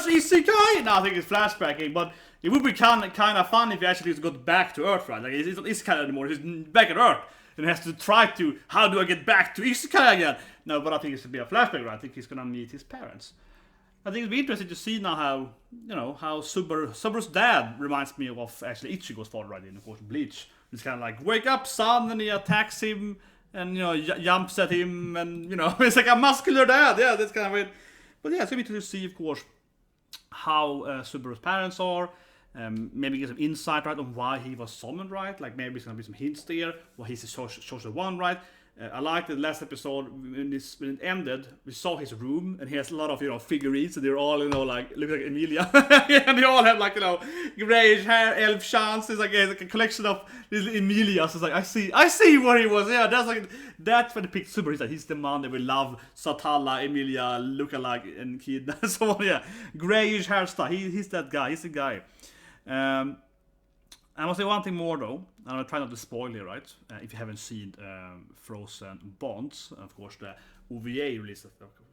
reverse isekai? No, I think it's flashbacking, but it would be kind of fun if he actually got back to Earth, right? Like, it's not isekai anymore, he's back at Earth. And he has to try to, how do I get back to isekai again? No, but I think it's going to be a flashback, right? I think he's going to meet his parents. I think it'll be interesting to see now how, how Subaru's dad reminds me of actually Ichigo's father, right? In, of course, Bleach. It's kind of like, wake up, son, and he attacks him, and, jumps at him, and, it's like a muscular dad. Yeah, that's kind of it. But yeah, it's going to be interesting to see, of course, how Subaru's parents are. Maybe get some insight, right, on why he was summoned, right? Like, maybe there's going to be some hints there, why he's the social one, right? I liked the last episode, when it ended, we saw his room, and he has a lot of, figurines, and they're all, like, look like Emilia. And they all have, like, grayish hair, elf chants. It's like a collection of little Emilias. It's like, I see where he was. Yeah, that's when they picked Subaru. He's like, he's the man that we love, Satala, Emilia, lookalike, and kid, and so on, yeah. Grayish hairstyle, he's that guy, he's the guy. I must say one thing more though, and I'll try not to spoil here, right? If you haven't seen Frozen Bonds, of course the OVA released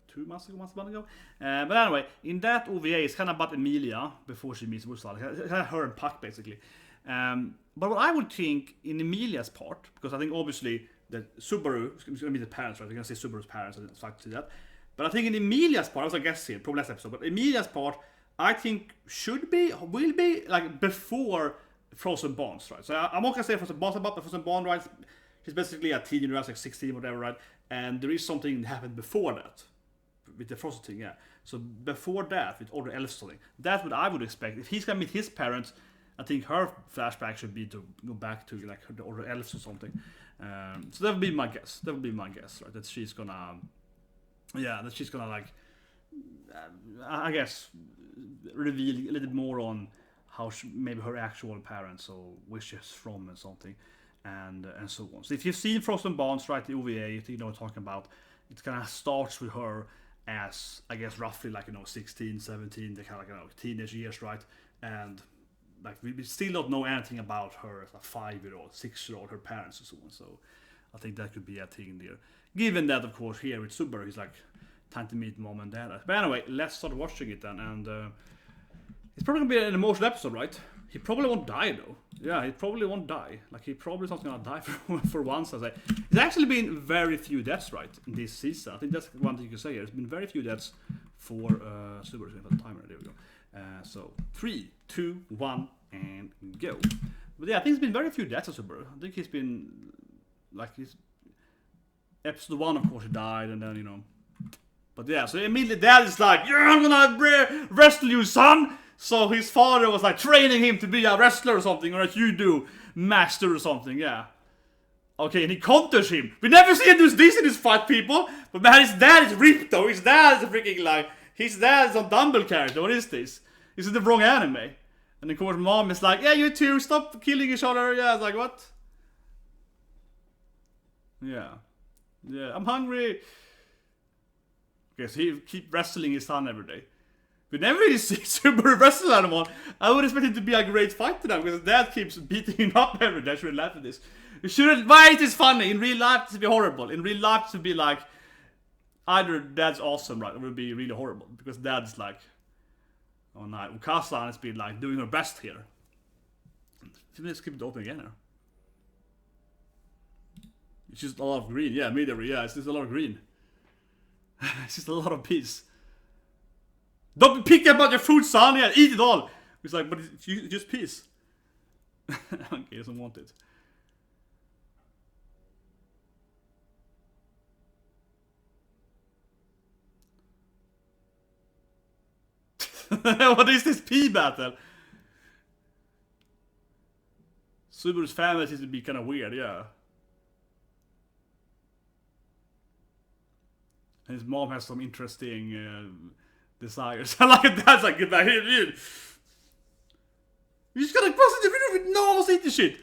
2 months ago. But anyway, in that OVA, it's kind of about Emilia before she meets Ursula. It's kind of her and Puck basically. But what I would think in Emilia's part, because I think obviously that Subaru is going to meet the parents, right? They're going to say Subaru's parents, I'd like to see that. But I think in Emilia's part, I was a guest here, probably last episode, but Emilia's part, I think will be like before Frozen Bonds, right? So I'm not gonna say Frozen Bonds about the Frozen Bond, right? She's basically a teenager, like 16, whatever, right? And there is something that happened before that with the Frozen thing, yeah. So before that, with all the elves something, that's what I would expect. If he's gonna meet his parents, I think her flashback should be to go back to like the older elves or something. So that would be my guess. Right? That she's gonna like, I guess, reveal a little bit more on how maybe her actual parents or wishes from and something, and so on. So if you've seen Frozen Bonds, right, the OVA, if you know what I'm talking about, it kind of starts with her as, I guess, roughly like 16, 17, the kind of like teenage years, right, and like we still don't know anything about her as a 5-year-old, 6-year-old, her parents and so on. So I think that could be a thing there. Given that, of course, here with Subaru, he's like, time to meet mom and dad. But anyway, let's start watching it then, and it's probably gonna be an emotional episode, right? He probably won't die though. Yeah, he probably won't die. Like, he probably not gonna die for once, I say. There's actually been very few deaths, right, in this season. I think that's one thing you can say here. There's been very few deaths for Subaru. The timer, there we go. So 3, 2, 1, and go. But yeah, I think there's been very few deaths of Subaru. I think he's been like, he's episode 1, of course, he died, and then But yeah, so immediately dad is like, yeah, I'm gonna wrestle you, son! So his father was like training him to be a wrestler or something, or as you do, master or something, yeah. Okay, and he counters him. We never see him do this in his fight, people! But man, his dad is ripped though. His dad is freaking like, his dad is a Dumble character. What is this? This is the wrong anime. And of course mom is like, yeah, you two, stop killing each other. Yeah, it's like, what? Yeah. Yeah, I'm hungry. Okay, so he keep wrestling his son every day. We never really see Subaru wrestle anyone. I would expect him to be a great fighter now, because his dad keeps beating him up every day. I should laugh at this. You shouldn't. Why is this funny? In real life, it should be horrible. In real life, it should be like, either dad's awesome, right, or it would be really horrible, because dad's like, oh no, Ukasa has been like doing her best here. Let's keep it open again here. It's just a lot of green. Yeah, immediately. Yeah, it's just a lot of green. It's just a lot of peace. Don't be picky about your food, son. Yeah, eat it all. It's like, but it's just peace. Okay, he doesn't want it. What is this pee battle? Subaru's family seems to be kind of weird, yeah. His mom has some interesting desires. I like it. That's like, get back here, dude. You just gotta cross the video with no one wants to eat this shit.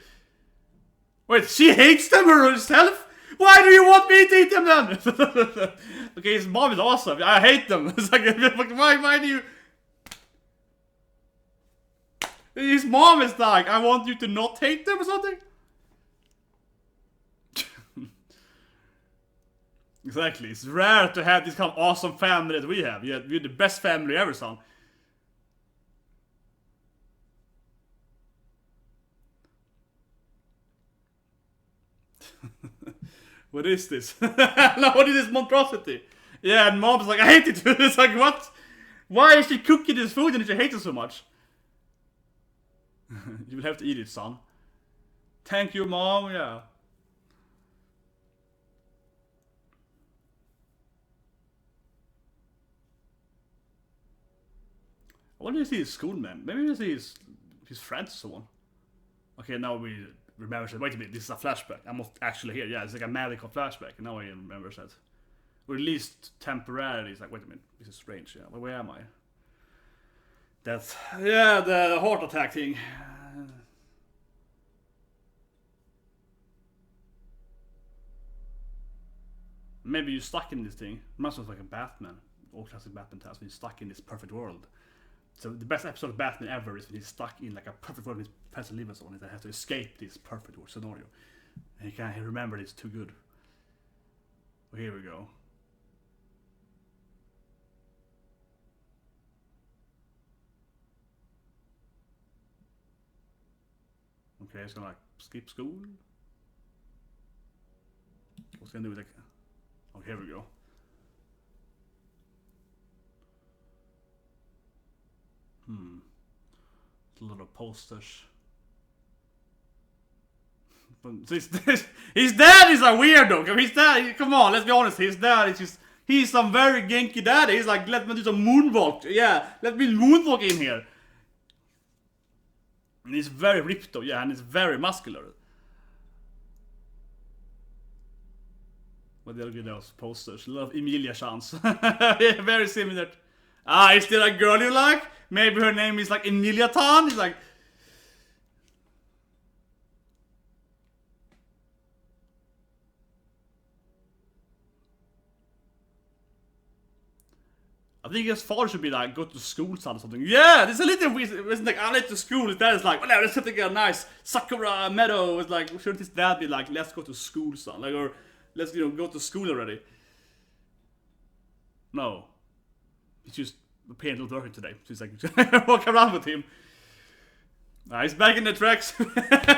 Wait, she hates them herself? Why do you want me to eat them then? Okay, his mom is awesome. I hate them. It's like, why do you? His mom is like, I want you to not hate them or something? Exactly. It's rare to have this kind of awesome family that we have. We're the best family ever, son. What is this? No, what is this monstrosity? Yeah, and mom's like, I hate it. It's like, what? Why is she cooking this food and she hates it so much? You will have to eat it, son. Thank you, mom. Yeah. What do you see his school, man? Maybe you see his friends or so on. Okay, now we remember. Wait a minute, this is a flashback. I'm not actually here. Yeah, it's like a magical flashback. Now I remember that. Or at least temporarily. It's like, wait a minute, this is strange. Yeah, where am I? That's yeah, the heart attack thing. Maybe you're stuck in this thing. Must look like a Batman. All classic Batman task when you're stuck in this perfect world. So the best episode of Batman ever is when he's stuck in like a perfect world with his person lives on it that has to escape this perfect world scenario. And he can't remember it's too good. Well, here we go. Okay, it's gonna like skip school. What's gonna do with like? Oh, here we go. A lot of posters. But his dad is a weirdo. His dad, come on, let's be honest. His dad is just, he's some very genki daddy. He's like, let me do some moonwalk. Yeah, let me moonwalk in here. And he's very ripped though, yeah, and he's very muscular. What the other those posters? A lot of Emilia chance. Yeah, very similar. Ah, is there a girl you like? Maybe her name is like Emilia Tan? He's like... I think his father should be like, go to school, son, or something. Yeah, there's a little weird. It's like, I like to school. His dad is like, well, let's take a nice Sakura meadow. It's like, shouldn't his dad be like, let's go to school, son? Like, or let's, go to school already. No. He's just painful working today. So he's like, walk around with him. He's back in the tracks.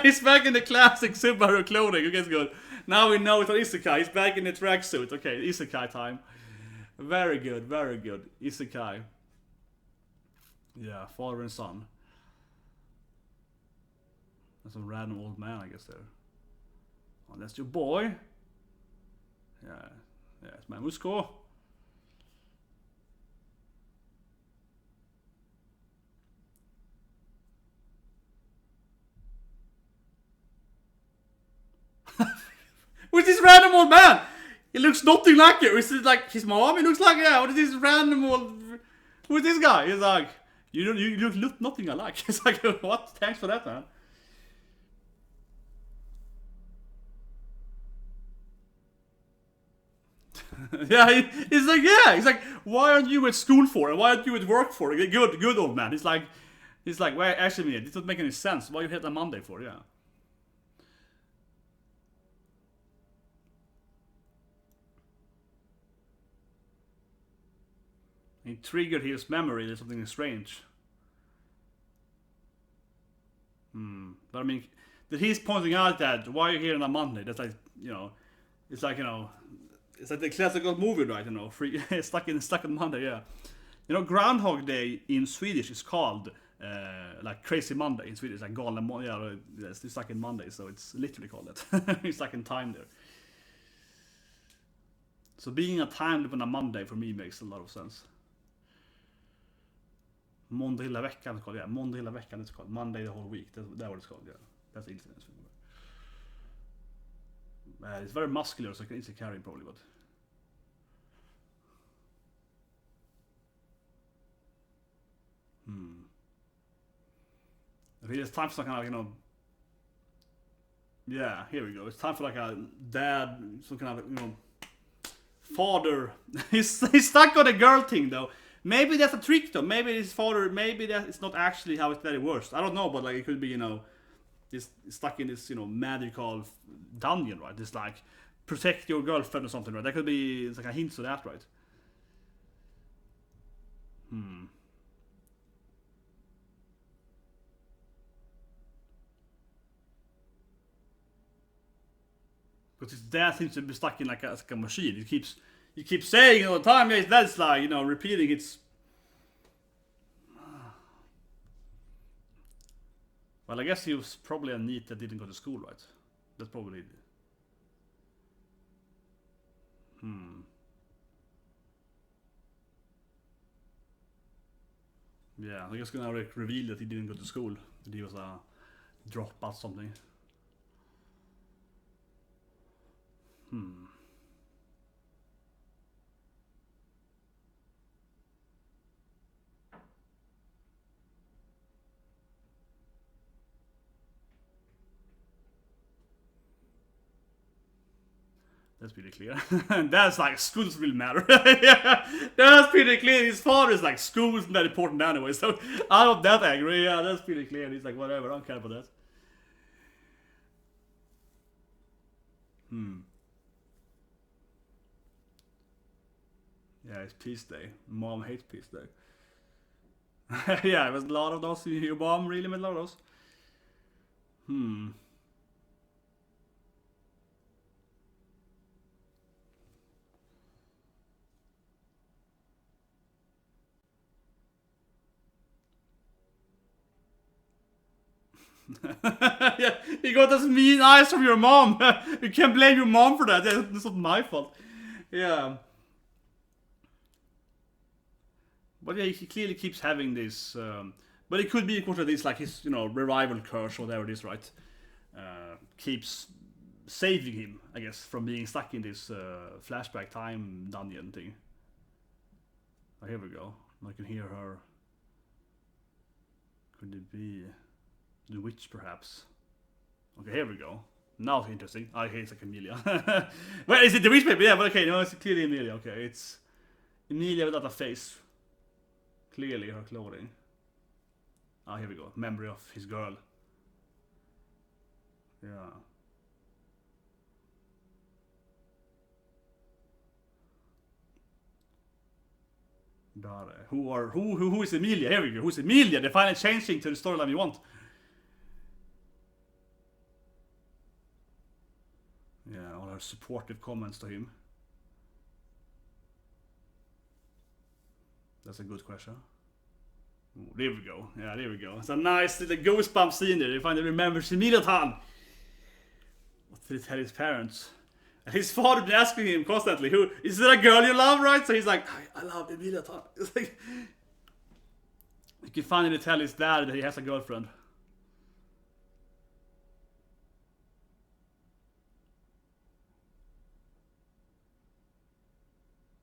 He's back in the classic Subaru clothing. Okay, good. Now we know it's an Isekai. He's back in the tracksuit. Okay, Isekai time. Very good, very good. Isekai. Yeah, father and son. That's a random old man, I guess, there. Oh, that's your boy. Yeah, it's my Musko. Who's this random old man? He looks nothing like it. Is it like his mom? He looks like, yeah, what is this random old... Who's this guy? He's like, you look nothing alike. It's like, what? Thanks for that, man. Yeah, he's like, yeah. He's like, why aren't you at school for? And why aren't you at work for? Good old man. He's like, well, actually, this doesn't make any sense. Why you hit on Monday for? Yeah. He triggered his memory. There's something strange. But I mean, that he's pointing out that why are you here on a Monday? That's like, it's like, it's like the classical movie, right? Free, stuck in Monday. Yeah. Groundhog Day in Swedish is called like Crazy Monday in Swedish, like Galen Monday. Yeah, it's stuck in Monday, so it's literally called that. It's stuck in time there. So being a time loop on a Monday for me makes a lot of sense. Måndag hela veckan, it's called. Yeah, Måndag hela veckan, it's called. Monday the whole week. That's what it's called. Yeah, that's the incident. It's very muscular, so it's a carry probably, but. I think it's time for some kind of, yeah, here we go. It's time for like a dad, some kind of, father. He's stuck on the girl thing though. Maybe that's a trick though. Maybe his father, maybe that it's not actually how it works. I don't know, but like it could be, he's stuck in this, magical dungeon, right? It's like protect your girlfriend or something, right? That could be, it's like a hint to that, right? Because his dad seems to be stuck in like a machine. He keeps saying it all the time. Yeah, his dad's like, you know, repeating it's. Well, I guess he was probably a NEET that didn't go to school, right? That's probably it. Yeah, I guess gonna reveal that he didn't go to school. That he was a dropout something. That's pretty clear. That's like schools will matter. Yeah, that's pretty clear. His father is like school's not important anyway, so I'm not that angry. Yeah, that's pretty clear. He's like whatever, I don't care about that. Yeah, it's Peace Day. Mom hates Peace Day. Yeah, it was a lot of those. Your mom really made a lot of those. Yeah, you got those mean eyes from your mom. You can't blame your mom for that. That's not my fault. Yeah. But yeah, he clearly keeps having this. But it could be, of course, that it's like his, you know, revival curse or whatever it is, right? Keeps saving him, I guess, from being stuck in this flashback time dungeon thing. Oh, here we go. I can hear her. Could it be the witch, perhaps? Okay, here we go. Now it's interesting. I hate like Emilia. Well, is it the witch, maybe? Yeah, but okay, no, it's clearly Emilia. Okay, it's Emilia without a face. Clearly her clothing. Ah, here we go. Memory of his girl. Yeah. Who is Emilia? Here we go. Who's Emilia? They're finally changing to the storyline you want. Yeah, all her supportive comments to him. That's a good question. Ooh, there we go. Yeah, there we go. It's a nice little goosebump scene there. They finally remembers Emilia-tan. What did he tell his parents? And his father been asking him constantly, "Who is it? A girl you love, right?" So he's like, "I love Emilia-tan." It's like he can finally tell his dad that he has a girlfriend.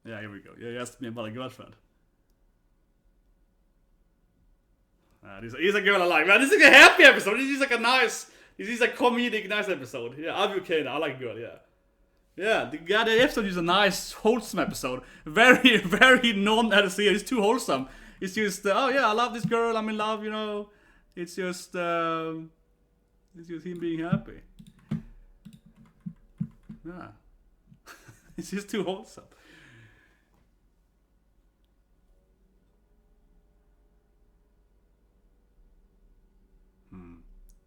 Yeah, here we go. Yeah, he asked me about a girlfriend. This is a girl I like. Man, this is like a happy episode. This is like a nice. This is a comedic nice episode. Yeah, I'll be okay now. I like girl. Yeah. Yeah, the episode is a nice, wholesome episode. Very, very non-LC. It's too wholesome. It's just, oh yeah, I love this girl. I'm in love. You know, it's just him being happy. Yeah, it's just too wholesome.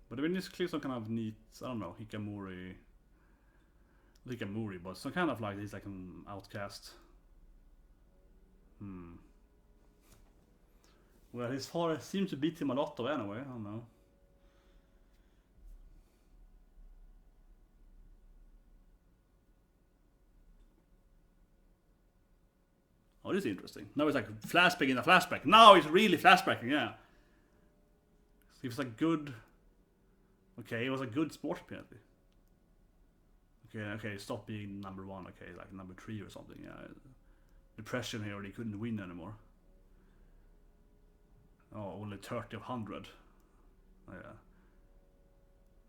But when this clear some kind of neat, I don't know, Hikamori, but some kind of like he's like an outcast. Well, his father seems to beat him a lot though anyway, I don't know. Oh, this is interesting. Now it's like flashback in a flashback. Now it's really flashbacking, yeah. He was a good... Okay, he was a good sport apparently. Okay, stop being number one. Okay, like number 3 or something. Yeah, depression here. He couldn't win anymore. Oh, only 30 of 100. Oh, yeah,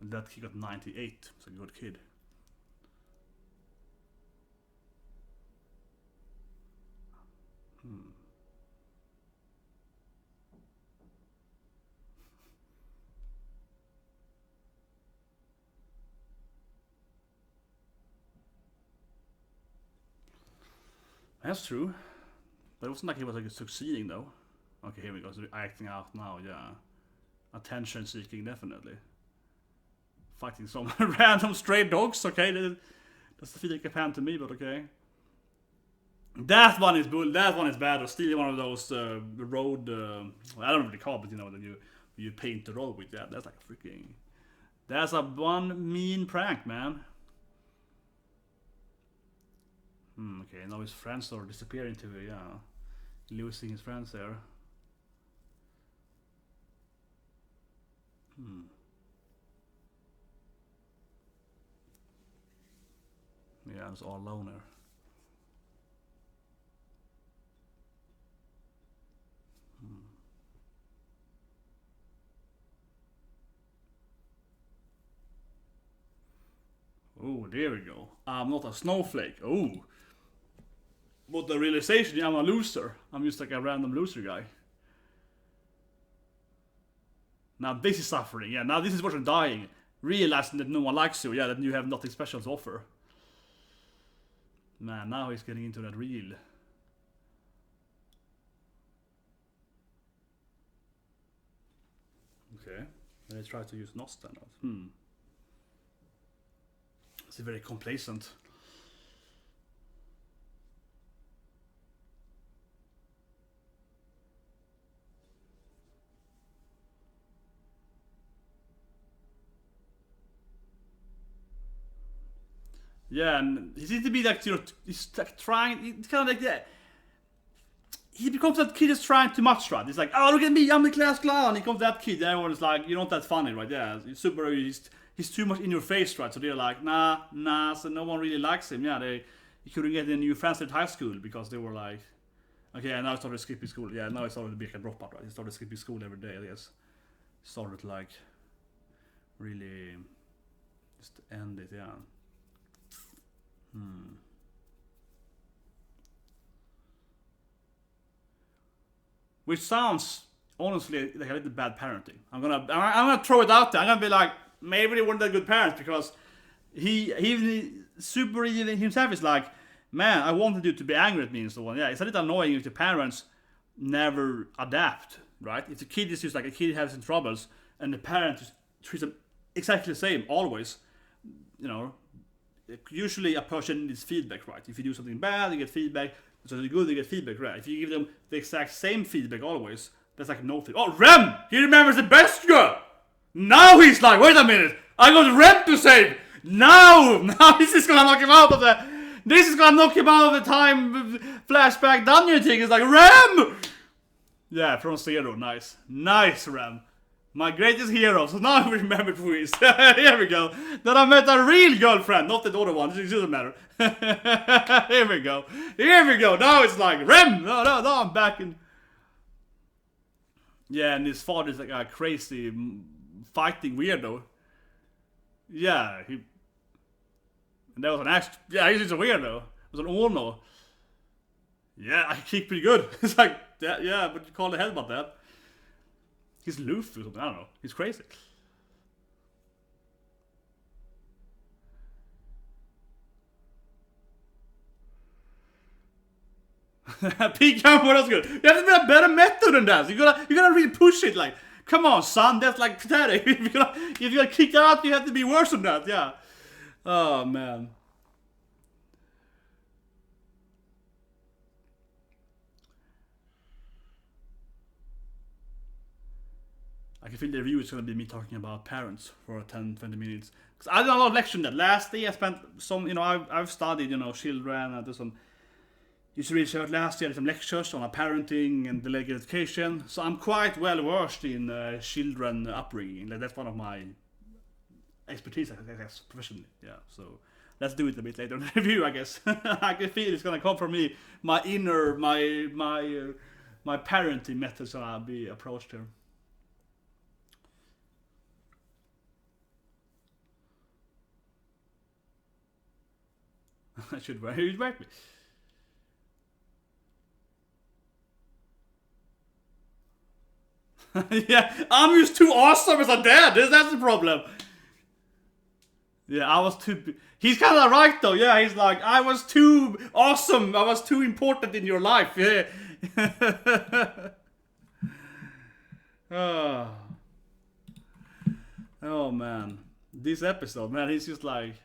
and that he got 98. It's a good kid. That's true. But it wasn't like he was like succeeding though. Okay, here we go. So acting out now, yeah. Attention seeking, definitely. Fighting some random stray dogs, okay. Doesn't feel like a pan to me, but okay. That one is that one is bad. Or still one of those road. I don't know what they call it, but you know that you paint the road with that. That's like freaking. That's a one mean prank, man. Okay, now his friends are disappearing to losing his friends there. Yeah, it's all loner. Oh, there we go. I'm not a snowflake. Oh. But the realization, I'm a loser. I'm just like a random loser guy. Now this is suffering. Yeah, now this is what I'm dying. Realizing that no one likes you. Yeah, that you have nothing special to offer. Man, now he's getting into that real. Okay. Let's try to use Nost then. It's very complacent. Yeah, and he seems to be like, he's like trying, it's kind of like that. He becomes that kid is trying too much, right? He's like, oh, look at me, I'm the class clown. He becomes that kid, everyone's like, you're not that funny, right? Yeah, Subaru, he's too much in your face, right? So they're like, nah, so no one really likes him. Yeah, he couldn't get any new friends at high school because they were like, okay, now I started skipping school. Yeah, now I started to be like a dropout, right? He started skipping school every day, I guess. Started like, really, just end it, yeah. Which sounds honestly like a little bad parenting. I'm gonna throw it out there. I'm gonna be like, maybe they weren't that good parents because he super even himself is like, man, I wanted you to be angry at me and so on. Yeah, it's a little annoying if the parents never adapt, right? If the kid is just like a kid has some troubles and the parent just treats them exactly the same always, you know. Usually a person needs feedback, right? If you do something bad, you get feedback. Something good, you get feedback, right? If you give them the exact same feedback always, that's like no feedback. Oh, Rem! He remembers the best girl! Now he's like, wait a minute! I got Rem to save! Now this is gonna knock him out of the... This is gonna knock him out of the time flashback dungeon thing. It's like, Rem! Yeah, from zero, nice. Nice, Rem. My greatest hero, so now I remember who he is. Here we go. Then I met a real girlfriend, not the other one, it doesn't matter. Here we go. Now it's like, Rem! No, I'm back in... Yeah, and his father's like a crazy fighting weirdo. Yeah, and that was an act. Yeah, he's just a weirdo. It was an Ono. Yeah, I kick pretty good. It's like, yeah, but you call the hell about that. He's Luffy or something, I don't know. He's crazy. Peak camera, that's good. You have to be a better method than that. You gotta really push it. Like, come on, son, that's like pathetic. If you gotta kick out, you have to be worse than that. Yeah. Oh man. I can feel the review is going to be me talking about parents for 10-20 minutes. Because I did a lot of lecture on that. Last day I spent some, I've studied, children. I did some used to read last year some lectures on parenting and delayed education. So I'm quite well versed in children upbringing. Like, that's one of my expertise, I guess, professionally. Yeah, so let's do it a bit later in the review, I guess. I can feel it's going to come from me. My inner, my parenting methods are be approached here. I should write me. Yeah, I'm just too awesome as a dad. That's the problem. Yeah, I was too... He's kind of right, though. Yeah, he's like, I was too awesome. I was too important in your life. Yeah. Oh, man. This episode, man, he's just like...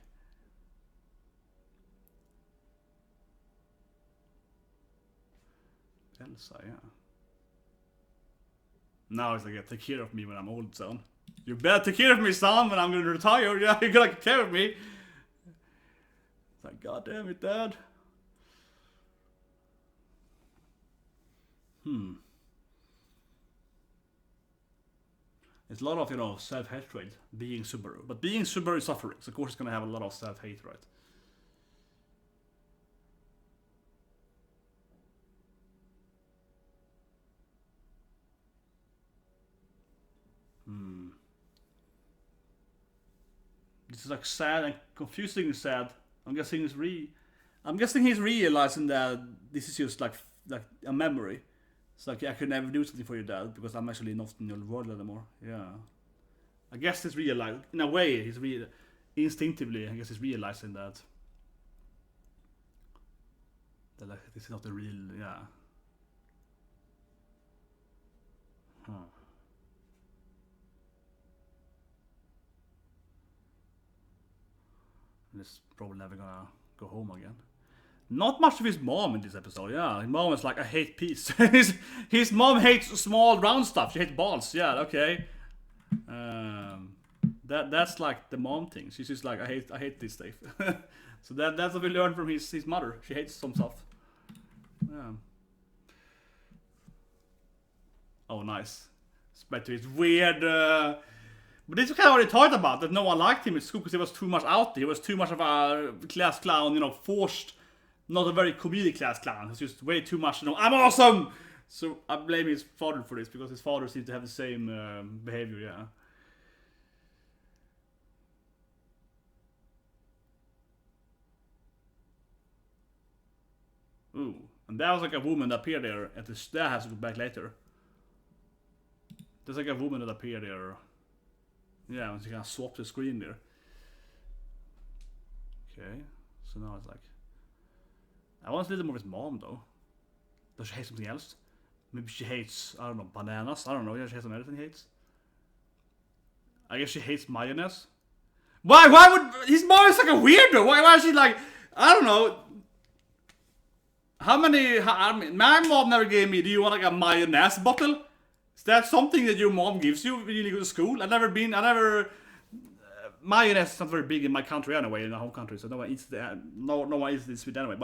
again, so yeah. Now it's like, take care of me when I'm old, son. You better take care of me, son, when I'm gonna retire. Yeah, you gotta take care of me. It's like, God damn it, Dad. It's a lot of, self-hatred being Subaru. But being Subaru is suffering, so of course it's gonna have a lot of self-hate, right? This is like sad and confusing and sad. I'm guessing he's realizing that this is just like a memory. It's like, I could never do something for your dad because I'm actually not in your world anymore. Yeah. I guess he's realizing, in a way, instinctively, I guess he's realizing that like, this is not the real, yeah. He's probably never gonna go home again. Not much of his mom in this episode, yeah. His mom is like, I hate peace. his mom hates small round stuff. She hates balls, yeah, okay. That's like the mom thing. She's just like, I hate this stuff. So that's what we learned from his mother. She hates some stuff. Yeah. Oh, nice. Back to his weird. But this is kind of what he talked about, that no one liked him in school because he was too much out there. He was too much of a class clown, forced. Not a very comedic class clown. It's just way too much, I'm awesome! So I blame his father for this because his father seems to have the same behavior, yeah. Ooh, and that was like a woman that appeared there at the. That has to go back later. There's like a woman that appeared there. Yeah, when she kind of swapped the screen there. Okay, so now it's like. I want to see more of his mom though. Does she hate something else? Maybe she hates, I don't know, bananas? I don't know, yeah, she has some other thing he hates. I guess she hates mayonnaise. Why would, his mom is like a weirdo, why is she like, I don't know. My mom never gave me, do you want like a mayonnaise bottle? Is that something that your mom gives you when you go to school? Mayonnaise is not very big in my country anyway, in my home country, so no one eats this sweet anyway,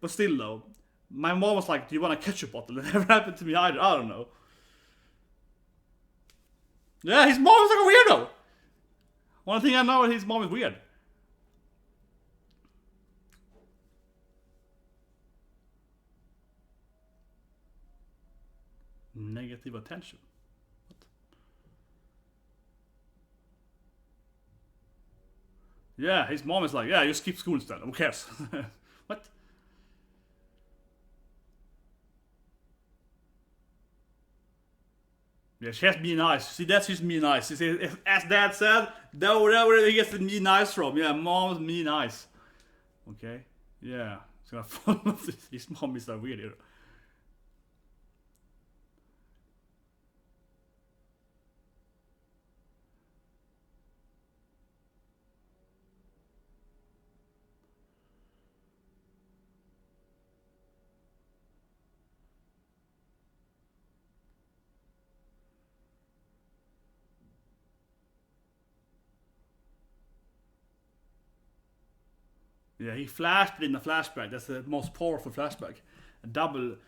but still though, my mom was like, do you want a ketchup bottle? It never happened to me either, I don't know. Yeah, his mom is like a weirdo! One thing I know is his mom is weird. Negative attention. What? Yeah, his mom is like, yeah, you skip school instead, who cares? What? Yeah, she has to be nice. See, that's just me nice. You see, as Dad said, that's where he gets the me nice from. Yeah, mom's me nice. Okay? Yeah. It's gonna follow his mom is like weird here. Yeah, he flashed in the flashback. That's the most powerful flashback. A double. It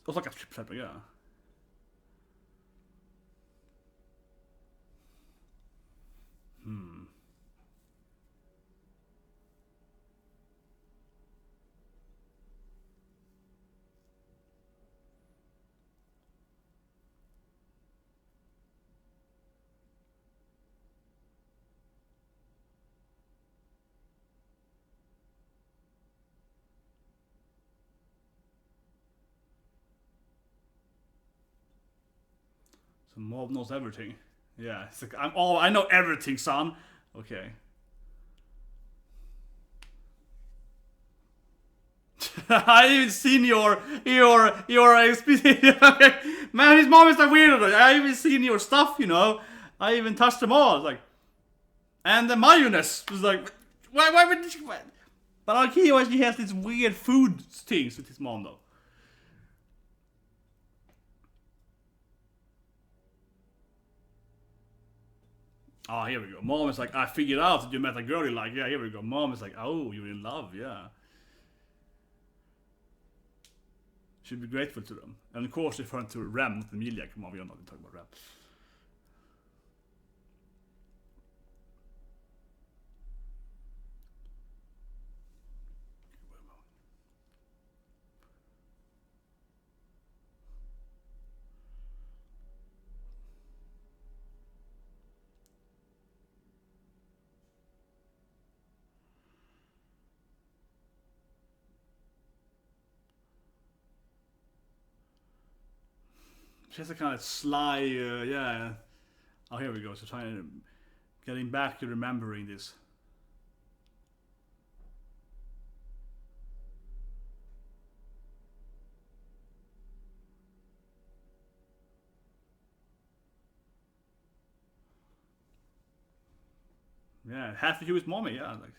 was like a triple flashback, yeah. So Mob knows everything. Yeah, it's like I know everything, son. Okay. I even seen your man, his mom is like weird. I even seen your stuff, I even touched them all. It's like, and the mayonnaise was like, why would she? But like he has these weird food things with his mom though. Oh, here we go. Mom is like, I figured out that you met a girl you like. Yeah, here we go. Mom is like, oh, you're in love. Yeah. Should be grateful to them. And of course, referring to Rem, not Emilia. Come on, we are not talking about Rem. She has a kind of sly, yeah. Oh, here we go. So trying to getting back to remembering this. Yeah, half of you is mommy. Yeah, like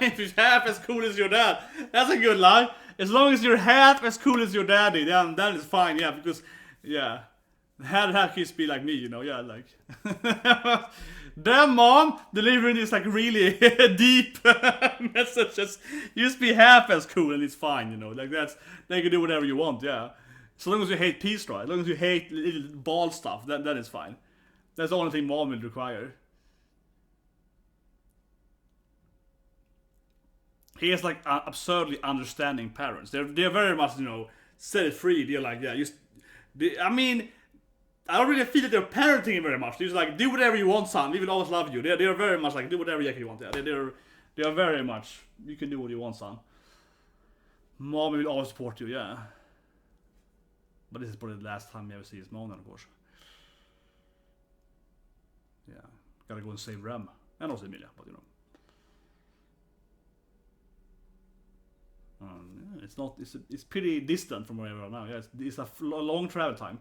if you're half as cool as your dad, that's a good line. As long as you're half as cool as your daddy, then that is fine. Yeah, because yeah, half kids be like me, you know. Yeah, like damn mom delivering this like really deep messages. You just be half as cool and it's fine, you know. Like that's they can do whatever you want. Yeah, so long as you hate peace, right? As long as you hate little ball stuff, that is fine. That's the only thing mom will require. He has like absurdly understanding parents. They're very much, you know, set it free. They're like, yeah, I mean, I don't really feel that they're parenting him very much. They're just like, do whatever you want, son. We will always love you. They're very much like, do whatever you want. Yeah, they are very much. You can do what you want, son. Mom will always support you. Yeah. But this is probably the last time you ever see his mom, then, of course. Yeah, gotta go and save Rem and also Emilia, but you know. Yeah, it's not. It's pretty distant from where we are now. Yeah, it's a long travel time.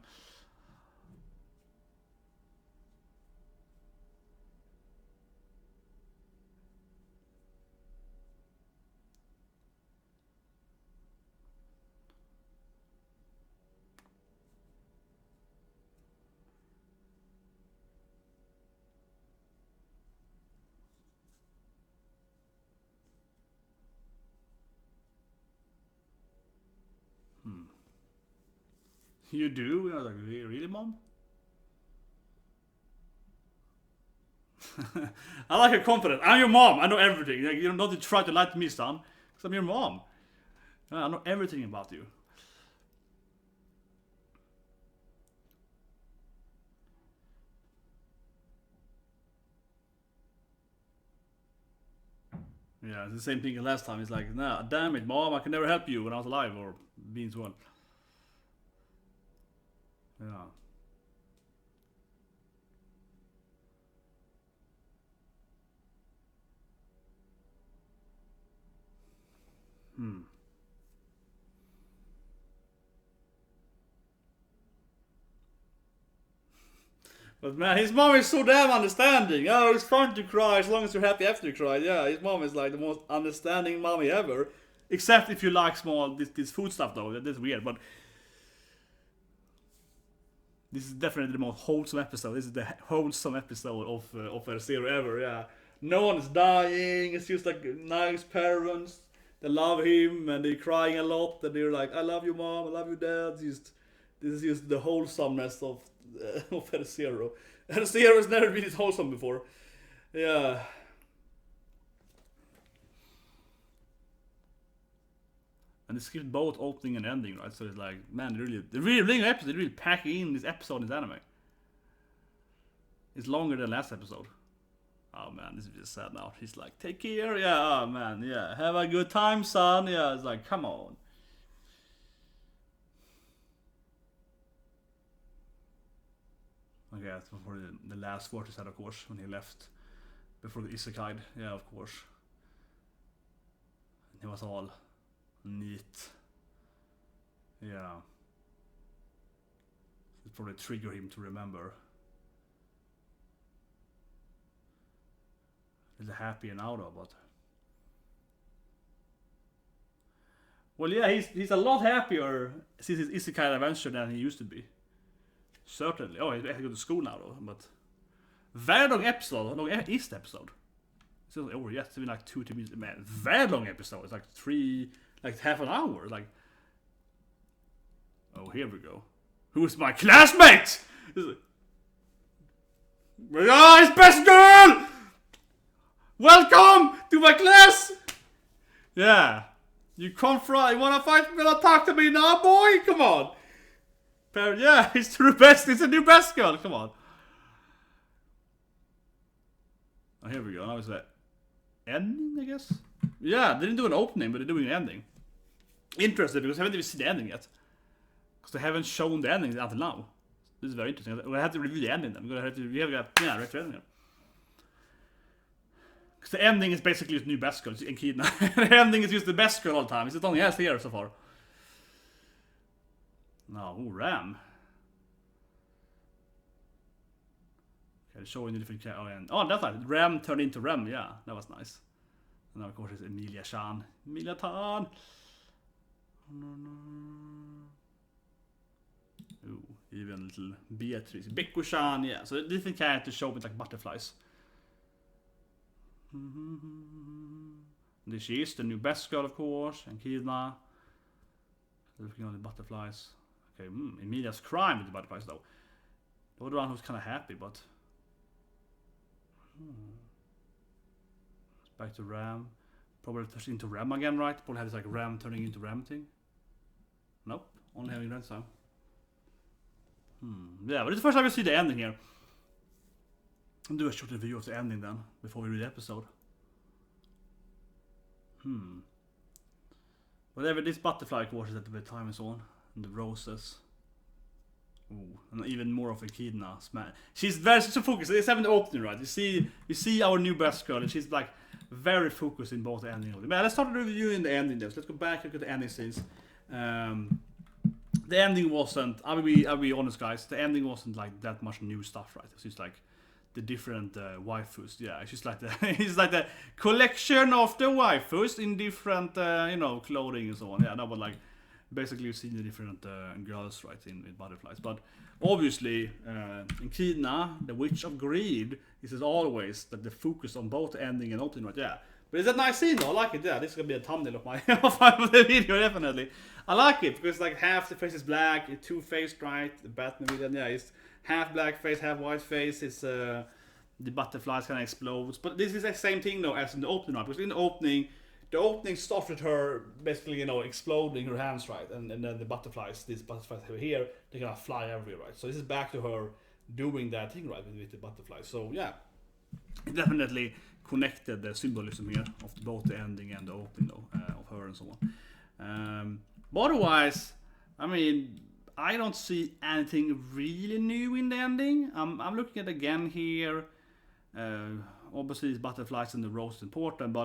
You do? I was like, really, mom? I like your confidence. I'm your mom. I know everything. Like, you don't have to try to lie to me, son. Because I'm your mom. I know everything about you. Yeah, it's the same thing as last time. It's like, nah, damn it, mom, I can never help you when I was alive or being so on. Yeah. Hmm. But man, his mom is so damn understanding. Oh, it's fun to cry as long as you're happy after you cry. Yeah, his mom is like the most understanding mommy ever. Except if you like small this food stuff though. That's weird, but this is definitely the most wholesome episode. This is the wholesome episode of her zero ever. Yeah, no one is dying. It's just like nice parents. They love him and they're crying a lot. And they're like, "I love you, mom. I love you, dad." Just this is just the wholesomeness of her zero. Her zero has never been this wholesome before. Yeah. And they skipped both opening and ending, right? So it's like, man, they're really episode. They really packing in this episode in this anime. It's longer than last episode. Oh man, this is just sad now. He's like, take care, yeah, oh man, yeah, have a good time, son. Yeah, it's like, come on. Okay, that's before the last word he said, of course, when he left before the Isekai. Yeah, of course. And he was all neat. Yeah. It probably trigger him to remember. He's happy and out of, but well, yeah, he's a lot happier since his Isekai adventure than he used to be. Certainly. Oh, I have to go to school now though, but very long episode. How long is the episode? It's not over yet. It's been like 2 minutes. Man, very long episode. It's like half an hour. Like, oh, here we go. Who's my classmate? Guys, best girl! Welcome to my class! Yeah. You confront, you wanna fight, you wanna talk to me now, boy? Come on. Yeah, it's the best, it's a new best girl, come on. Oh, here we go, now it's the ending, I guess? Yeah, they didn't do an opening, but they're doing an ending. Interesting, because I haven't even seen the ending yet. Because they haven't shown the ending until now. This is very interesting. We have to review the ending then. We have to retro ending. Because the ending is basically just new best girl in Kidna. The ending is just the best girl all the time. It's the only has here so far. No, Ram. Okay, showing the different oh, that's nice. Ram turned into Ram, yeah. That was nice. And now of course it's Emilia-chan. Emilia-tan! Ooh, even little Beatrice. Beko-chan, yeah. So different characters show with like butterflies. This she is the new best girl, of course, and Kidna. Looking on the butterflies. Okay, Emilia's crying with the butterflies though. The other one who's kind of happy, but back to Ram. Probably turns into Ram again, right? Probably have this like Ram turning into Ram thing. Nope, only having red sound. Yeah, but it's the first time we see the ending here. I'll do a short review of the ending then, before we read the episode. Whatever, this butterfly course is at the time and so on. And the roses. Ooh, and even more of a Kidna. She's very so focused. It's having the opening, right? You see our new best girl, and she's like very focused in both the ending and the. Let's start reviewing the ending then. So let's go back and look at the ending scenes. The ending wasn't. I'll be honest, guys. The ending wasn't like that much new stuff, right? It's just like the different waifus. Yeah, it's just like it's like the collection of the waifus in different clothing and so on. Yeah, no, but like basically you see the different girls, right, in butterflies. But obviously in Kidna, the Witch of Greed is as always that the focus on both ending and opening, right? Yeah. But it's a nice scene though, I like it, yeah. This is gonna be a thumbnail of my of the video, definitely. I like it because like half the face is black, it's two-faced, right? The Batman villain, yeah, it's half black face, half white face. It's the butterflies kind of explodes. But this is the same thing though as in the opening, right? Because in the opening starts with her basically, exploding her hands, right? And then the butterflies, these butterflies over here, they kind of fly everywhere, right? So this is back to her doing that thing, right, with the butterflies. So yeah, definitely connected the symbolism here of both the ending and the opening though, of her and so on. But otherwise, I mean, I don't see anything really new in the ending. I'm looking at it again here. Obviously, these butterflies and the rose is important,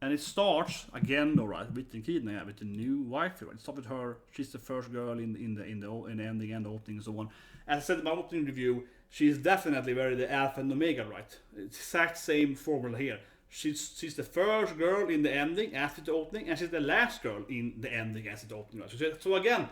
and it starts again, though, right, with the Kidna, with the new wife. Right? It starts with her. She's the first girl in the ending and the opening and so on. As I said in my opening review, she's definitely very the alpha and omega, right? It's exact same formula here. She's the first girl in the ending after the opening, and she's the last girl in the ending as the opening. Right? So again,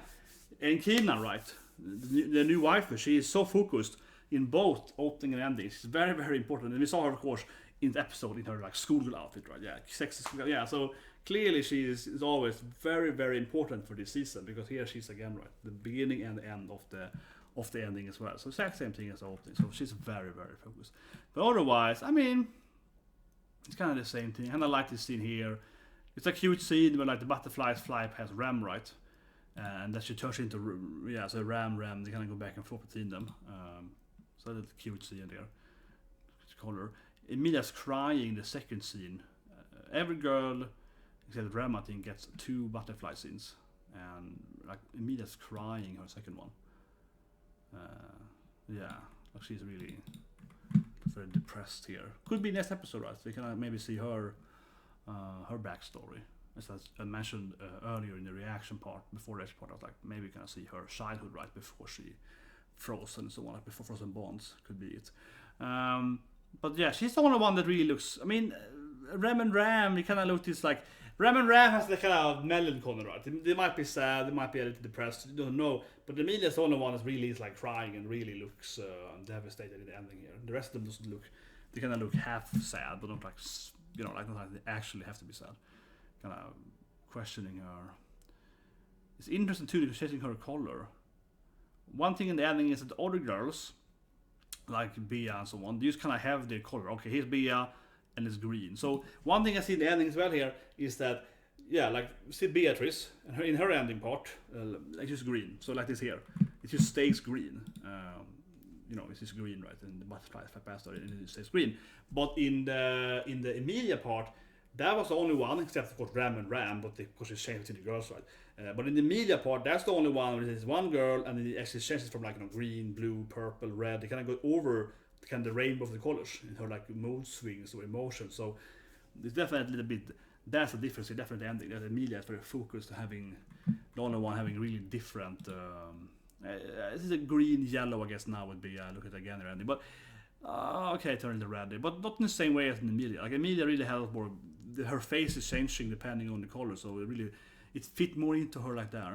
in Kidna, right, the new wife, she is so focused in both opening and ending. She's very, very important. And we saw her, of course, in the episode in her like schoolgirl outfit, right? Yeah, sexy schoolgirl. Yeah, so clearly she is always very, very important for this season, because here she's again, right, the beginning and the end of the ending as well. So exact same thing as the opening. So she's very, very focused. But otherwise, I mean, it's kind of the same thing. And I like this scene here. It's a cute scene where like the butterflies fly past Ram, right? And that she turns into so Ram. They kind of go back and forth between them. So that's a cute scene there. Color. Emilia's crying. The second scene. Every girl except Ram, I think, gets 2 butterfly scenes, and like Emilia's crying her second one. Yeah, like she's really very depressed here. Could be next episode, right? So you can maybe see her backstory. As I mentioned earlier in the reaction part, before the part, I was like, maybe you can see her childhood, right, before she frozen and so on, like before Frozen Bonds, could be it. But yeah, she's the only one that really looks, I mean, Ram, you kind of look this like Ram and Ram has the kind of melancholy, right? They might be sad, they might be a little depressed, you don't know. But Emilia's the only one that really is like crying and really looks devastated in the ending here. The rest of them doesn't look, they kind of look half sad, but not like, you know, like not like they actually have to be sad. Kind of questioning her. It's interesting too, because changing her color. One thing in the ending is that the other girls, like Bea and so on, they just kind of have their color. Okay, here's Bea, and it's green. So one thing I see in the ending as well here is that, yeah, like see Beatrice, and in her ending part, like just green. So like this here, it just stays green. You know, it's just green, right? And the butterfly passed and it stays green. But in the Emilia part, that was the only one, except of course Ram and Ram, but of course it's changed to the girls, right? But in the Emilia part, that's the only one where there's one girl, and it actually changes from like, you know, green, blue, purple, red. They kind of go over kind of the rainbow of the colors in her like mood swings or emotions. So it's definitely a little bit. That's the difference. It's definitely ending. That Emilia is very focused, having the only one having really different. This is a green, yellow, I guess now would be. Look at it again, ending, but. Okay, turning the red, but not in the same way as in Emilia. Like Emilia really has more. Her face is changing depending on the color, so it fit more into her like that.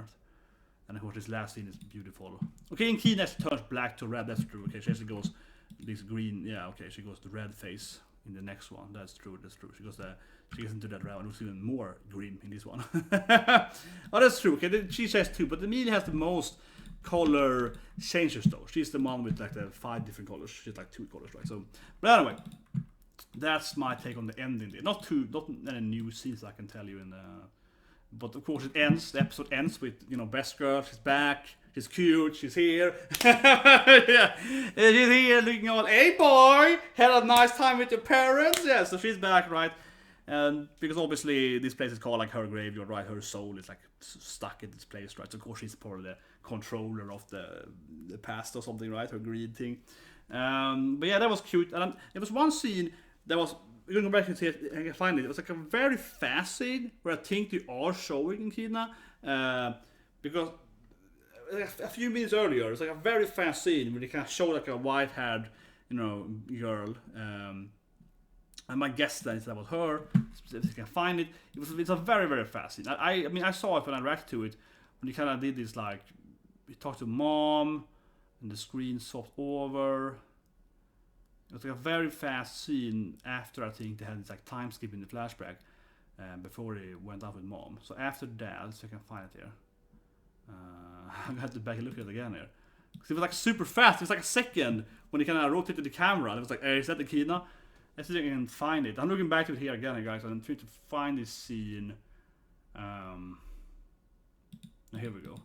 And of course, this last scene is beautiful. Okay, in Kina she turns black to red. That's true. Okay, she actually goes this green. Yeah, okay, she goes to red face in the next one. That's true. That's true. She gets into that red one. It looks even more green in this one. Oh, that's true. Okay, she says too, but Emilia has the most color changes though. She's the one with like the 5 different colors. She's like 2 colors, right? So, but anyway, that's my take on the ending there. Not any new scenes I can tell you in the. But of course it ends. The episode ends with, you know, best girl. She's back. She's cute. She's here. Yeah, she's here looking all. Hey boy, had a nice time with your parents. Yeah, so she's back, right? And because obviously this place is called like her graveyard, right? Her soul is like stuck in this place, right? So of course she's probably the controller of the past or something, right? Her greed thing. But yeah, that was cute. And there was one scene that was. We're gonna go back and see it. I can find it. It was like a very fast scene where I think they are showing in Kina, because a few minutes earlier, it's like a very fast scene where they kind of show like a white-haired, you know, girl. I might guess that was her. If you can find it, it's a very very fast scene. I mean I saw it when I reacted to it when he kind of did this like he talked to mom and the screen swapped over. It was like a very fast scene after I think they had this like time skip in the flashback before they went out with mom. So after that, so I can find it here. I'm gonna have to back and look at it again here. Because it was like super fast. It was like a second when they kind of rotated the camera. And it was like, hey, is that the Kina? Let's see if I can find it. I'm looking back to it here again, guys. I'm trying to find this scene. Here we go.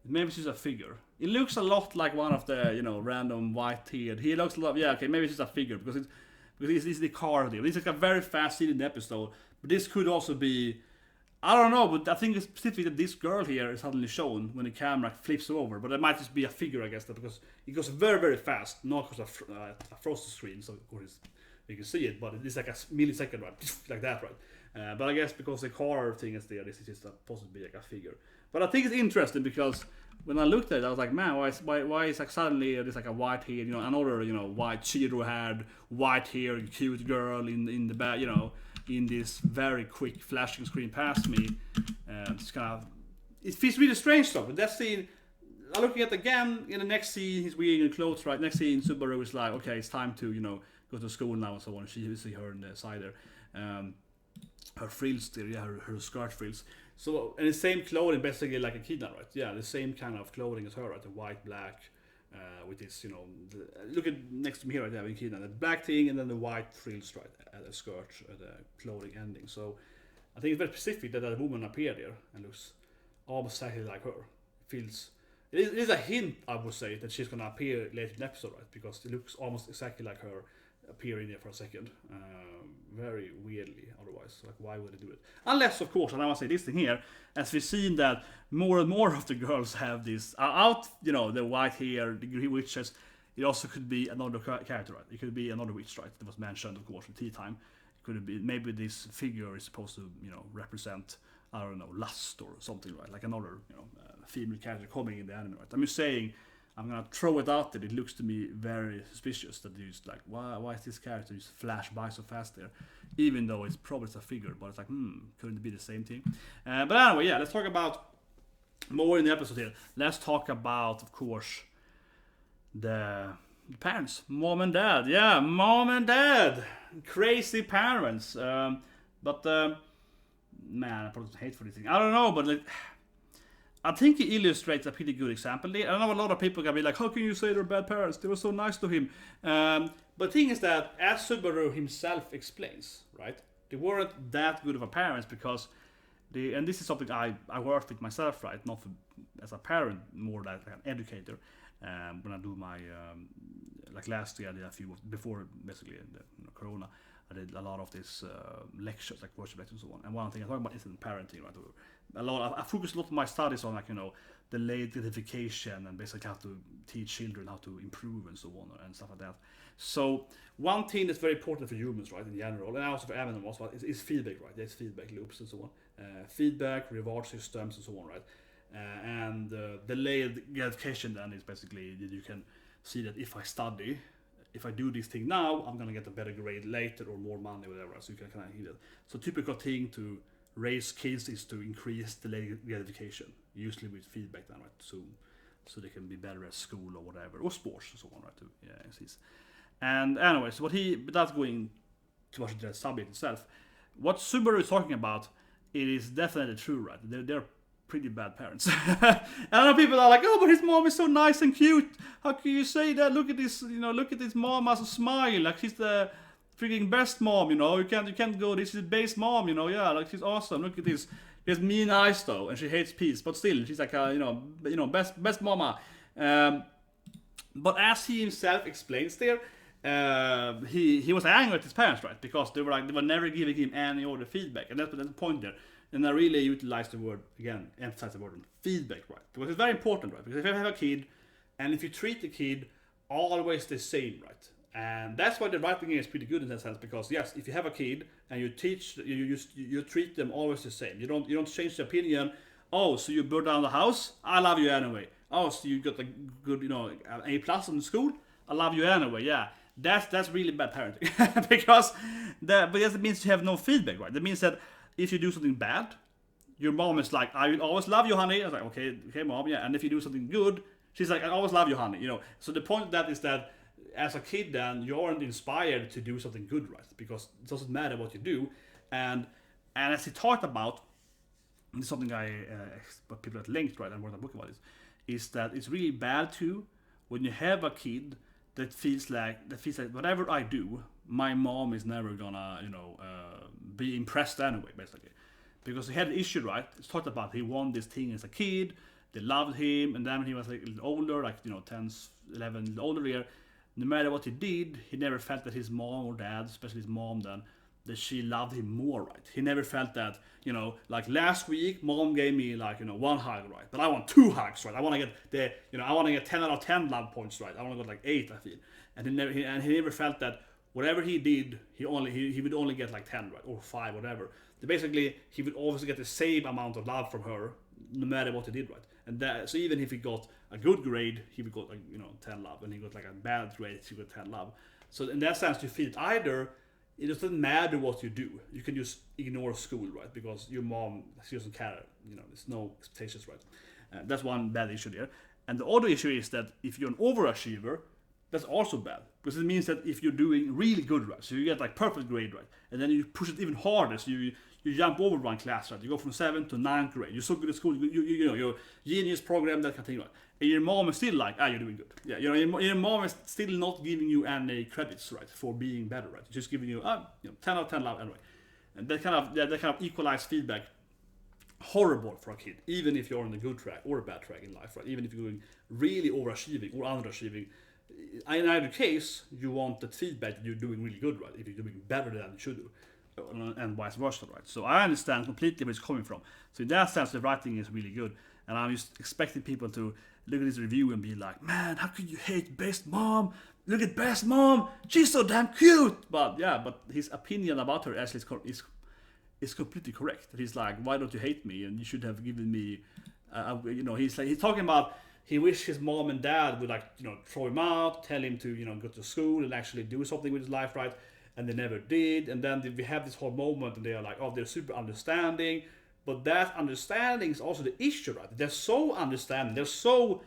Maybe it's just a figure. It looks a lot like one of the, you know, random white-haired. He looks a lot. Yeah, okay, maybe it's just a figure because it's the car deal. This is like a very fast scene in the episode, but this could also be. I don't know, but I think it's specifically that this girl here is suddenly shown when the camera flips over. But it might just be a figure, I guess, because it goes very, very fast. Not because of a frozen screen, so of course you can see it, but it's like a millisecond, right? Like that, right? But I guess because the car thing is there, this is just possibly like a figure. But I think it's interesting because when I looked at it, I was like, man, why is like suddenly there's like a white-haired, you know, another, you know, white Chiro-haired, white-haired cute girl in the back, you know, in this very quick flashing screen past me. It's kind of, it feels really strange though. But that scene, I'm looking at again in the next scene, he's wearing clothes, right? Next scene, Subaru is like, okay, it's time to, you know, go to school now and so on. You see her in the side there. Her frills there, yeah, her skirt frills. So, and the same clothing, basically like a Kina, right? Yeah, the same kind of clothing as her, right? The white, black, with this, you know, look at next to me here, right there in Kina, the black thing and then the white frills, right, at the skirt, at the clothing ending. So, I think it's very specific that that woman appeared there and looks almost exactly like her. It is a hint, I would say, that she's gonna appear later in the episode, right? Because it looks almost exactly like her appearing there for a second. Very weirdly otherwise. Like, why would they do it? Unless, of course, and I want to say this thing here, as we've seen that more and more of the girls have this, you know, the white hair, the green witches, it also could be another character, right? It could be another witch, right? That was mentioned, of course, in Tea Time. It could be, maybe this figure is supposed to, you know, represent, I don't know, lust or something, right? Like another, you know, female character coming in the anime, right? I'm just saying, I'm gonna throw it out there. It looks to me very suspicious that you just like, why is this character just flash by so fast there? Even though it's probably a figure, but it's like, couldn't it be the same thing? But anyway, yeah, let's talk about more in the episode here. Let's talk about, of course, the parents, mom and dad. Yeah, mom and dad, crazy parents. But man, I probably hate for this thing. I don't know, but like, I think he illustrates a pretty good example there. I know a lot of people can be like, how can you say they're bad parents? They were so nice to him. But the thing is that, as Subaru himself explains, right, they weren't that good of a parents because and this is something I worked with myself, right, not as a parent, more like an educator. When I do my, like last year I did a few, before basically the Corona, I did a lot of these lectures, like worship lectures and so on. And one thing I talk about is parenting, right? I focus a lot of my studies on, like, delayed gratification and basically how to teach children how to improve and so on and stuff like that. So one thing that's very important for humans, right, in general, and also for animals, is feedback, right? There's feedback loops and so on. Feedback, reward systems and so on, right? And delayed gratification then is basically that you can see that if I do this thing now, I'm gonna get a better grade later or more money, whatever. So you can kind of hear that. So typical thing to raise kids is to increase delayed gratification, usually with feedback then, right? So they can be better at school or whatever, or sports and so on, right? And anyway, so without going too much into the subject itself, what Subaru is talking about, it is definitely true, right? They're pretty bad parents. And I know people are like, oh, but his mom is so nice and cute. How can you say that? Look at this, look at this mom has a smile, like she's the freaking best mom, you can't go, this is base mom, yeah, like she's awesome. Look at this. She has mean eyes though, and she hates peace, but still, she's like best mama. But as he himself explains there, he was angry at his parents, right? Because they were never giving him any other feedback, and that's the point there. And I really utilize the word again, emphasize the word feedback, right? Because it's very important, right? Because if you have a kid, and if you treat the kid always the same, right? And that's why the writing is pretty good in that sense. Because yes, if you have a kid and you teach, you treat them always the same. You don't change the opinion. Oh, so you burn down the house? I love you anyway. Oh, so you got a good, A+ in school? I love you anyway. Yeah. That's really bad parenting. because it means you have no feedback, right? That means that if you do something bad, your mom is like, I will always love you, honey. I was like, okay, mom, yeah. And if you do something good, she's like, I always love you, honey. So the point of that is that as a kid, then you aren't inspired to do something good, right? Because it doesn't matter what you do. And as he talked about, and this is something but people at length, right, and wrote a book about this, is that it's really bad too when you have a kid that feels like whatever I do, my mom is never gonna, be impressed anyway, basically. Because he had an issue, right? It's talked about he won this thing as a kid, they loved him, and then when he was like a little older, like 10, 11, a little older year, no matter what he did, he never felt that his mom or dad, especially his mom then, that she loved him more, right? He never felt that, like last week, mom gave me like, one hug, right? But I want 2 hugs, right? I want to get I want to get 10 out of 10 love points, right? I want to go like 8, I feel. And he never felt that whatever he did, he would only get like 10, right? Or 5, whatever. So basically, he would always get the same amount of love from her, no matter what he did, right? And so even if he got a good grade, he would got like 10 love, and he got like a bad grade, he got 10 love. So in that sense, you feel it either. It doesn't matter what you do. You can just ignore school, right? Because your mom, she doesn't care. There's no expectations, right? That's one bad issue there. And the other issue is that if you're an overachiever, that's also bad. Because it means that if you're doing really good, right? So you get like perfect grade, right? And then you push it even harder. So you jump over one class, right? You go from 7th to 9th grade. You're so good at school. You're genius program, that kind of thing, right? And your mom is still like, you're doing good. Yeah, your mom is still not giving you any credits, right, for being better, right? Just giving you, 10 out of 10 love anyway. And that kind of equalized feedback, horrible for a kid, even if you're on a good track or a bad track in life, right? Even if you're doing really overachieving or underachieving. In either case, you want that feedback that you're doing really good, right? If you're doing better than you should do. And vice versa, right? So I understand completely where it's coming from. So in that sense, the writing is really good. And I'm just expecting people to look at this review and be like, man, how could you hate Best Mom? Look at Best Mom, she's so damn cute. But his opinion about her actually is completely correct. He's like, why don't you hate me? And you should have given me, he's talking about he wished his mom and dad would like, throw him out, tell him to, go to school and actually do something with his life, right? And they never did. And then we have this whole moment, and they are like, oh, they're super understanding. But that understanding is also the issue, right? They're so understanding. They're so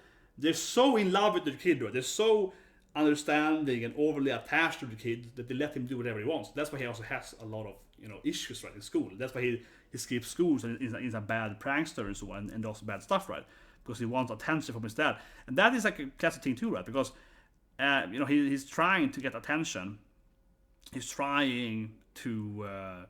in love with the kid, right? They're so understanding and overly attached to the kid that they let him do whatever he wants. That's why he also has a lot of issues, right, in school. That's why he skips schools and is a bad prankster and so on, and also bad stuff, right? Because he wants attention from his dad. And that is like a classic thing too, right? Because he's trying to get attention. He's trying to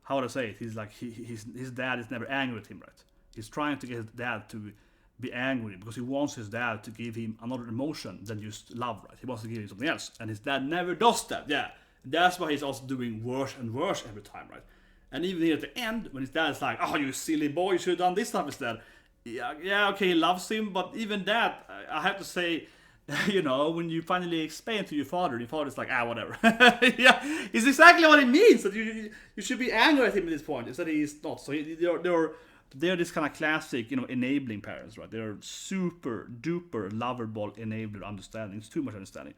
how would I say it? He's like his dad is never angry at him, right? He's trying to get his dad to be angry because he wants his dad to give him another emotion than just love, right? He wants to give him something else, and his dad never does that. Yeah, that's why he's also doing worse and worse every time, right? And even here at the end, when his dad's like, "Oh, you silly boy, you should have done this stuff instead." Yeah, okay, he loves him, but even that, I have to say, when you finally explain to your father's like, whatever. Yeah, it's exactly what it means, that you should be angry at him at this point. Instead, he's not. So they're this kind of classic, enabling parents, right? They're super duper lovable, enabler, understanding. It's too much understanding.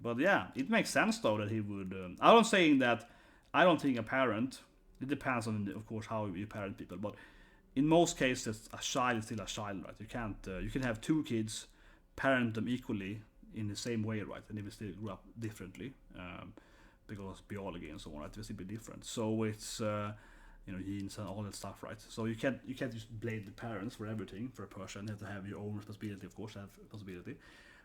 But yeah, it makes sense though that he would. I'm not saying that. I don't think a parent. It depends on, of course, how you parent people, but in most cases, a child is still a child, right? You can't. You can have two kids, parent them equally in the same way, right? And they will still grow up differently because biology and so on, right? They will still be different. So it's genes and all that stuff, right? So you can't just blame the parents for everything for a person. You have to have your own responsibility, of course, have responsibility.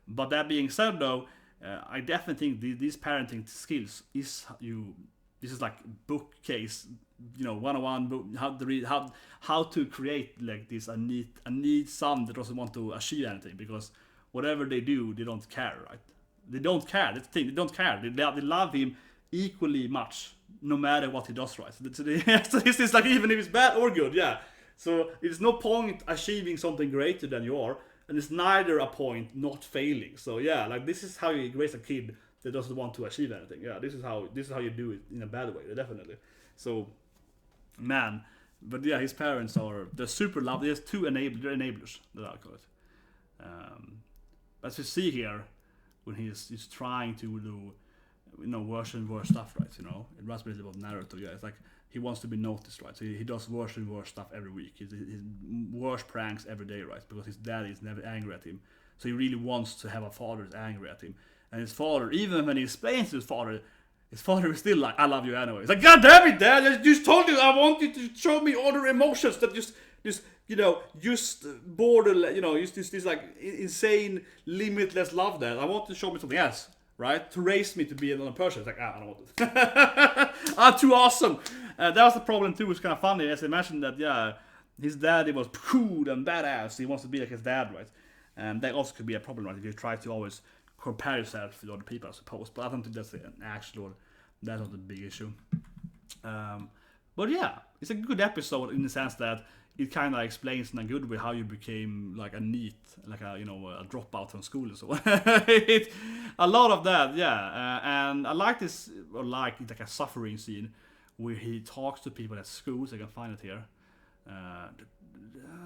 But that being said, though, I definitely think these parenting skills is this is like bookcase, 101 book, how to read, how to create like this a neat son that doesn't want to achieve anything, because whatever they do, they don't care, right? They don't care. That's the thing. They don't care. They love him equally much, no matter what he does, right? So this is like, even if it's bad or good, yeah. So it's no point achieving something greater than you are, and it's neither a point not failing. So yeah, like this is how you raise a kid that doesn't want to achieve anything. Yeah, this is how you do it in a bad way, definitely. So, man, but yeah, his parents they're super lovely. There's they're enablers that I call it. As you see here, when he's trying to do, worse and worse stuff, right? It reminds me a little bit of Naruto. Yeah, it's like he wants to be noticed, right? So he does worse and worse stuff every week. His worse pranks every day, right? Because his dad is never angry at him. So he really wants to have a father that's angry at him. And his father, even when he explains to his father is still like, "I love you anyway." It's like, "God damn it, Dad! I just told you I want you to show me other emotions that just border, this like insane, limitless love. That I want to show me something else, right? To raise me to be another person." It's like, I don't want it. Too awesome. That was the problem too. It's kind of funny, as I mentioned that, yeah, his daddy was cool and badass. He wants to be like his dad, right? And that also could be a problem, right? If you try to always compare yourself with other people, I suppose. But I don't think that's that's not a big issue. But yeah, it's a good episode in the sense that it kind of explains in a good way how you became like a NEET, like a dropout from school and so on. A lot of that, yeah. And I like this, like a suffering scene where he talks to people at schools. I can find it here.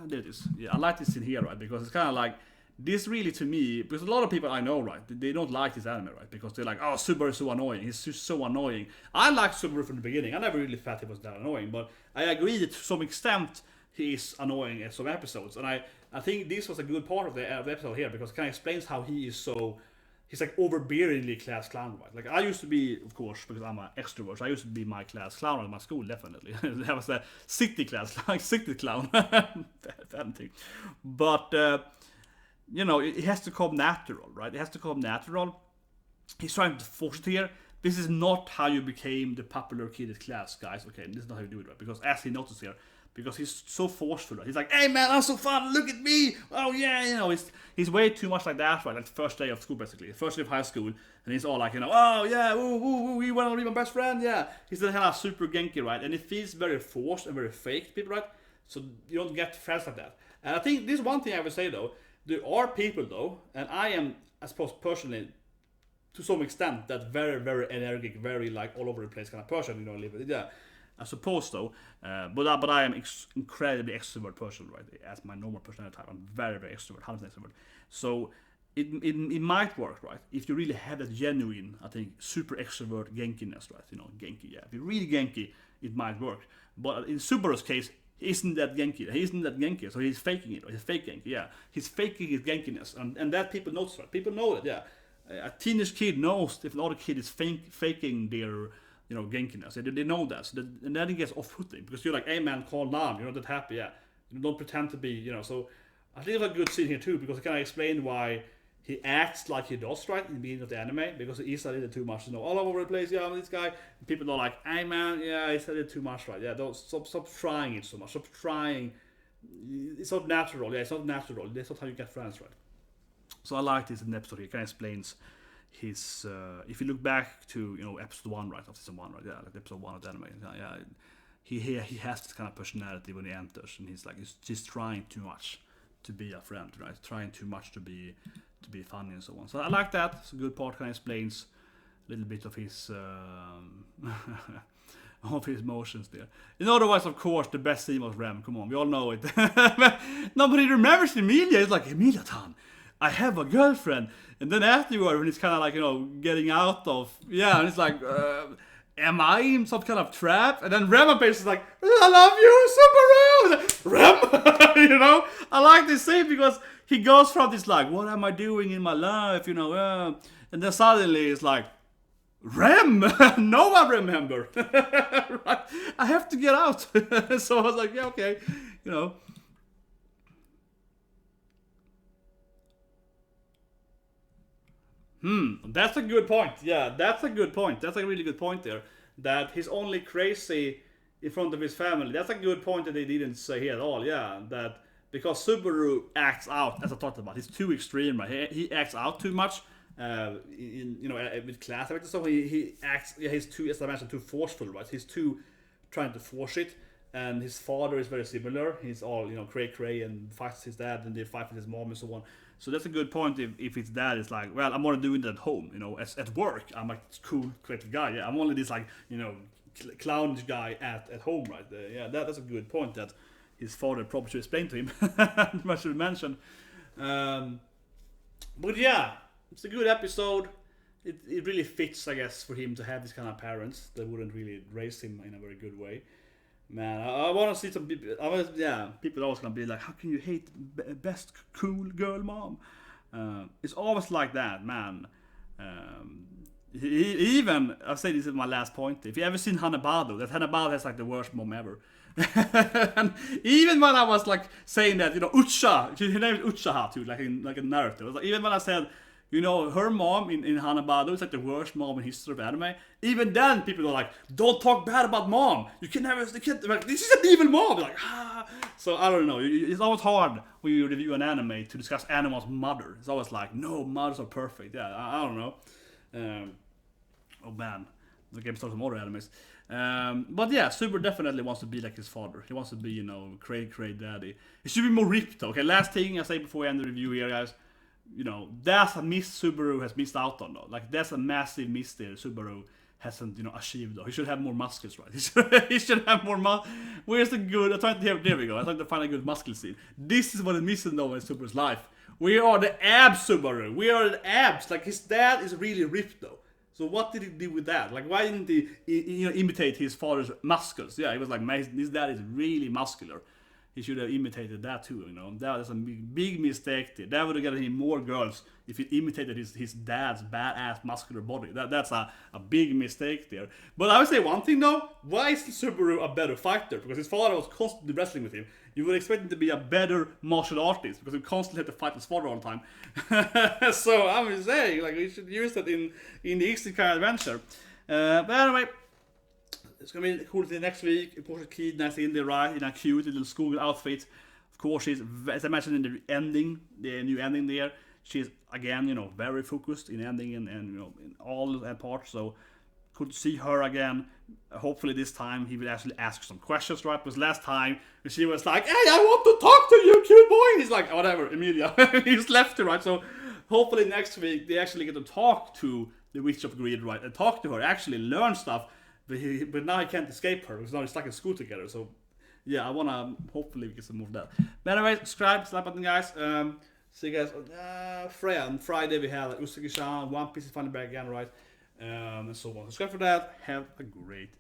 There it is. Yeah, I like this scene here, right? Because it's kind of like, this really, to me, because a lot of people I know, right, they don't like this anime, right, because they're like, "Oh, Subaru is so annoying, he's just so annoying." I liked Subaru from the beginning. I never really thought he was that annoying, but I agree that to some extent he is annoying in some episodes, and I think this was a good part of the episode here, because it kind of explains how he's like overbearingly class clown, right? Like, I used to be, of course, because I'm an extrovert, so I used to be my class clown at my school, definitely. That was the city class, like city clown. Bad thing. But it has to come natural, right? It has to come natural. He's trying to force it here. This is not how you became the popular kid at class, guys. Okay, this is not how you do it, right? Because as he noticed here, because he's so forceful, right? He's like, "Hey man, I'm so fun, look at me! Oh yeah," he's way too much like that, right? Like the first day of school, basically. The first day of high school, and he's all like, "Oh yeah, woo, you wanna be my best friend? Yeah." He's the kind of super Genki, right? And it feels very forced and very fake, people, right? So you don't get friends like that. And I think this is one thing I would say though. There are people though, and I am, I suppose personally, to some extent, that very, very energetic, very like all over the place kind of person, live with. Yeah. I suppose so. But I am incredibly extrovert person, right? As my normal personality type, I'm very, very extrovert, 100% extrovert. So it might work, right? If you really have that genuine, I think, super extrovert genkiness, right? Genki, yeah. If you're really genki, it might work. But in Subaru's case, he isn't that genki, so he's faking it, or he's fake genki, yeah. He's faking his genkiness, and that people notice, right? People know that, yeah. A teenage kid knows if another kid is faking their, genkiness. They know that, and then it gets off-putting, because you're like, hey man, calm down, you're not that happy, yeah. You don't pretend to be, so I think it's a good scene here too, because it kind of explain why he acts like he does, right, in the beginning of the anime, because he studied too much, all over the place, yeah, I'm this guy, and people are like, hey man, yeah, he studied too much, right, yeah, don't, stop trying it so much, stop trying, it's not natural, yeah, it's not natural, that's not how you get friends, right. So I like this in the episode here, it kind of explains his, if you look back to, episode 1, right, of season 1, right, yeah, like episode 1 of the anime, yeah, he has this kind of personality when he enters, and he's like, he's trying too much to be a friend, right, trying too much to be funny and so on. So I like that. It's a good part. Kind of explains a little bit of his of his emotions there. Otherwise, of course, the best scene was Rem. Come on, we all know it. Nobody remembers Emilia. It's like, Emilia-tan, I have a girlfriend. And then afterward, when it's kind of like, getting out of, and it's like, am I in some kind of trap? And then Rem appears, is like, I love you, Subaru! Rem! I like this scene because he goes from this like, what am I doing in my life, and then suddenly it's like, Rem! No one remember! Right? I have to get out! So I was like, yeah, okay, That's a good point. Yeah, that's a good point. That's a really good point there. That he's only crazy in front of his family. That's a good point that they didn't say here at all. Yeah, that because Subaru acts out, as I talked about, he's too extreme, right? He acts out too much. With class and so he acts. Yeah, he's too, as I mentioned, too forceful, right? He's too trying to force it. And his father is very similar. He's all cray and fights his dad, and they fight with his mom and so on. So that's a good point. If his dad is like, well, I'm only doing that at home. At work, I'm a cool, creative guy. Yeah, I'm only this clownish guy at home, right? That's a good point that his father probably should explain to him. I should mention. But yeah, it's a good episode. It really fits, I guess, for him to have these kind of parents that wouldn't really raise him in a very good way. Man, I want to see some people. People are always gonna be like, "How can you hate best cool girl mom?" It's always like that, man. Even I'll say this is my last point. If you ever seen Hanabado, that Hanabado has like the worst mom ever. And even when I was like saying that, Ucha, her name is Uchaha too, like in Naruto. Like, even when I said, her mom in Hanabado is like the worst mom in history of anime. Even then, people are like, don't talk bad about mom. You can never, like, this is an evil mom. They're like, ah. So I don't know. It's always hard when you review an anime to discuss anyone's mother. It's always like, no, mothers are perfect. Yeah, I don't know. Oh man, the game starts some other animes. But yeah, Super definitely wants to be like his father. He wants to be, cray daddy. He should be more ripped though. Okay, last thing I say before we end the review here, guys. That's a miss Subaru has missed out on though. Like, that's a massive miss there Subaru hasn't, achieved though. He should have more muscles, right? He should have more Where's the good, I'm trying to, there we go. I'm trying to find a good muscle scene. This is what is missing though in Subaru's life. We are the abs Subaru. We are the abs. Like, his dad is really ripped though. So what did he do with that? Like, why didn't he, imitate his father's muscles? Yeah, he was like, his dad is really muscular. He should have imitated that too, That was a big mistake there. That would have gotten him more girls if he imitated his dad's badass muscular body. That's a big mistake there. But I would say one thing though, why is Subaru a better fighter? Because his father was constantly wrestling with him. You would expect him to be a better martial artist because he constantly had to fight his father all the time. So I'm just saying, like, we should use that in the Isekai adventure. But anyway, it's gonna be cool to next week. Of course, Kid nice in there, right, in a cute little school outfit. Of course, she's, as I mentioned in the new ending there, she's again, very focused in ending and in all that parts. So could see her again. Hopefully this time he will actually ask some questions, right? Because last time she was like, "Hey, I want to talk to you, cute boy." And he's like, "Whatever, Emilia." He just left her, right? So hopefully next week they actually get to talk to the Witch of Greed, right? And talk to her, actually learn stuff. but now he can't escape her because now he's stuck in school together. So yeah, I wanna hopefully we get some more of that. But anyway, subscribe, slap button, guys. See you guys on Friday. We have Usagi-chan, One Piece is finally back again, right? And so on. Subscribe for that. Have a great